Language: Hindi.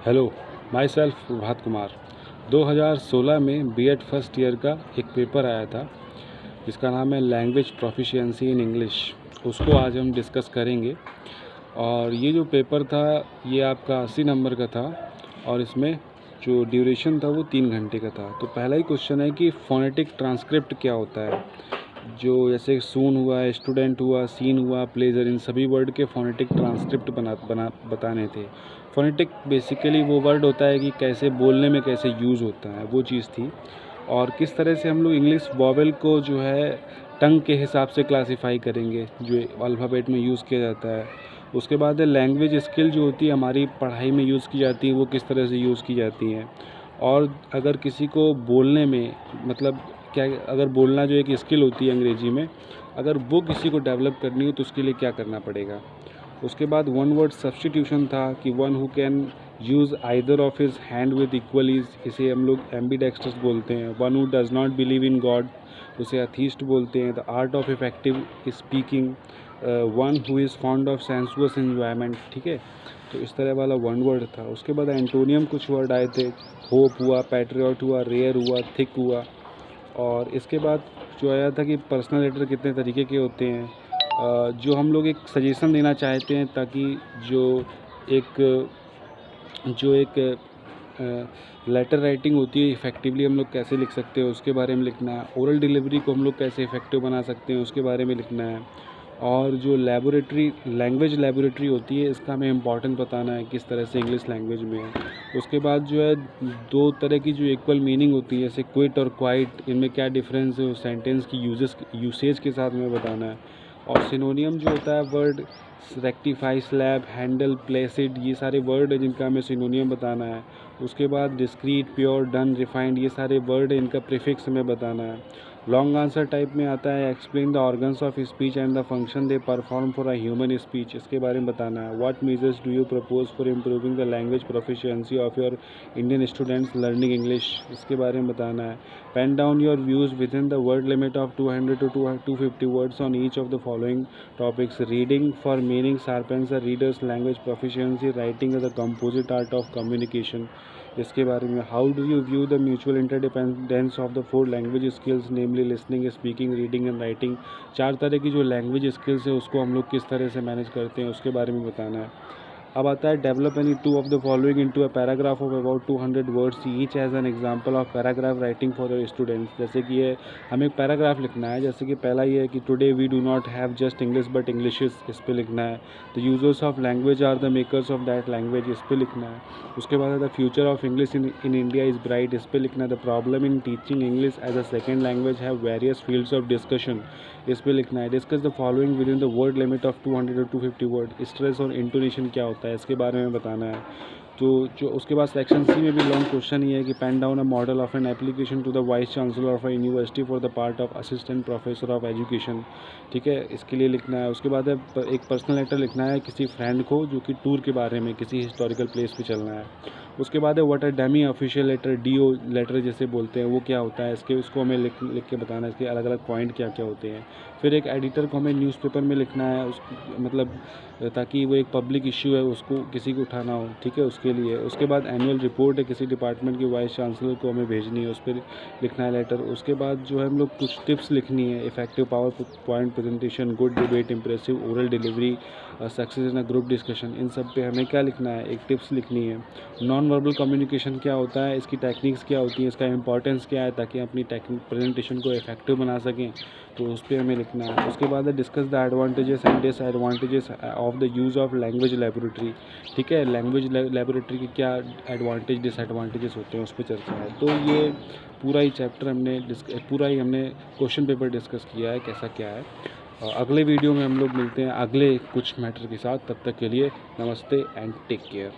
Hello, my self Prabhat Kumar. 2016 में बीएड फर्स्ट ईयर का एक पेपर आया था जिसका नाम है लैंग्वेज प्रोफिशिएंसी इन इंग्लिश। उसको आज हम डिस्कस करेंगे। और ये जो पेपर था ये आपका 80 नंबर का था और इसमें जो ड्यूरेशन था वो 3 घंटे का था। तो पहला ही क्वेश्चन है कि फोनेटिक ट्रांसक्रिप्ट क्या होता है। जो जैसे सून हुआ, स्टूडेंट हुआ, सीन हुआ, प्लेजर, इन सभी वर्ड के फोनेटिक ट्रांसक्रिप्ट बताने थे। फोनेटिक बेसिकली वो वर्ड होता है कि कैसे बोलने में कैसे यूज़ होता है, वो चीज़ थी। और किस तरह से हम लोग इंग्लिश वॉवेल को जो है टंग के हिसाब से क्लासीफाई करेंगे जो अल्फ़ाबेट में यूज़ किया जाता है। उसके बाद है लैंग्वेज स्किल जो होती है हमारी पढ़ाई में यूज़ की जाती है, वो किस तरह से यूज़ की जाती हैं। और अगर किसी को बोलने में मतलब क्या, अगर बोलना जो एक स्किल होती है अंग्रेजी में, अगर वो किसी को डेवलप करनी हो तो उसके लिए क्या करना पड़ेगा। उसके बाद वन वर्ड सब्स्टिट्यूशन था कि one who can use either of his hand with equal ease, इसे हम लोग एम्बीडेक्स्ट्रस बोलते हैं। One who does not believe in God, उसे अथीस्ट बोलते हैं। The art of effective speaking, one who is fond of sensuous enjoyment. ठीक है, तो इस तरह वाला वन वर्ड था। उसके बाद एंटोनियम कुछ वर्ड आए थे, होप हुआ, पैट्रियट हुआ, रेयर हुआ, थिक हुआ। और इसके बाद जो आया था कि पर्सनल लेटर कितने तरीके के होते हैं। जो हम लोग एक सजेशन देना चाहते हैं ताकि एक जो एक लेटर राइटिंग होती है इफ़ेक्टिवली हम लोग कैसे लिख सकते हैं उसके बारे में लिखना है। ओरल डिलीवरी को हम लोग कैसे इफ़ेक्टिव बना सकते हैं उसके बारे में लिखना है। और जो लैंग्वेज लेबोरेटरी होती है इसका हमें इम्पोर्टेंस बताना है किस तरह से इंग्लिश लैंग्वेज में है। उसके बाद जो है 2 तरह की जो इक्वल मीनिंग होती है जैसे क्विट और क्वाइट, इनमें क्या डिफरेंस है उस सेंटेंस की यूसेज के साथ हमें बताना है। और सिनोनियम जो होता है word rectify, slab, handle, Placid, ये सारे वर्ड है जिनका हमें सिनोनियम बताना है। उसके बाद डिस्क्रीट, प्योर, डन, रिफाइंड, ये सारे वर्ड है इनका प्रीफिक्स हमें बताना है। लॉन्ग आंसर टाइप में आता है explain the organs of speech and the function they perform for a human speech, इसके बारे में बताना है। What measures do you propose for improving the language proficiency of your Indian students learning English, इसके बारे में बताना है। Pen down your views within the word limit of 200 to 250 words on each of the following topics. Reading for meaning sharpens the readers language proficiency, writing is the composite art of communication, इसके बारे में। How do you view the mutual interdependence of the 4 language skills namely listening, speaking, reading and writing. 4 तरह की जो लैंग्वेज स्किल्स है उसको हम लोग किस तरह से मैनेज करते हैं उसके बारे में बताना है। अब आता है develop any 2 of the following into a paragraph of about 200 words each as an example of paragraph writing for your students. जैसे कि ये हमें एक पैराग्राफ लिखना है, जैसे कि पहला ये है कि today we do not have just English but English, इस पे लिखना है। The users of language are the makers of that language, इस पे लिखना है। उसके बाद है the future of English in India is bright, इस पे लिखना है। The problem in teaching English as a second language have various fields of discussion, इस पे लिखना है। Discuss the following within the word limit of 200 to 250 word. Stress और इंटोनेशन क्या होता है इसके बारे में बताना है। तो जो उसके बाद सेक्शन सी में भी लॉन्ग क्वेश्चन ही है कि pen down a model of an application to the vice chancellor of a university for the part of assistant professor of education. ठीक है, इसके लिए लिखना है। उसके बाद है एक पर्सनल लेटर लिखना है किसी फ्रेंड को जो कि टूर के बारे में किसी हिस्टोरिकल प्लेस पे चलना है। उसके बाद है what a demi official letter, DO letter जैसे बोलते हैं, वो क्या होता है, इसके उसको हमें लिख के बताना है, इसके अलग अलग पॉइंट क्या क्या होते हैं। फिर एक एडिटर को हमें न्यूज़पेपर में लिखना है उस मतलब ताकि वो एक पब्लिक इश्यू है उसको किसी को उठाना हो। ठीक है, उसके लिए। उसके बाद एनुअल रिपोर्ट है किसी डिपार्टमेंट की वाइस चांसलर को हमें भेजनी है, उस पर लिखना है लेटर। उसके बाद जो है हम लोग कुछ टिप्स लिखनी है, effective PowerPoint presentation, good debate, impressive oral delivery, success in a group discussion, इन सब पे हमें क्या लिखना है, एक टिप्स लिखनी है। नॉन वर्बल कम्युनिकेशन क्या होता है, इसकी टेक्निक्स क्या होती हैं, इसका इंपॉर्टेंस क्या है ताकि अपनी प्रेजेंटेशन को इफेक्टिव बना सकें, तो उस पर हमें लिखना है। उसके बाद discuss the advantages and disadvantages of the use of language laboratory. ठीक है, लैंग्वेज लेबोरेटरी के क्या एडवांटेज डिसएडवांटेजेस होते हैं उस पर चर्चा है। तो ये पूरा ही चैप्टर हमने क्वेश्चन पेपर डिस्कस किया है कैसा क्या है। अगले वीडियो में हम लोग मिलते हैं अगले कुछ मैटर के साथ। तब तक के लिए नमस्ते एंड टेक केयर।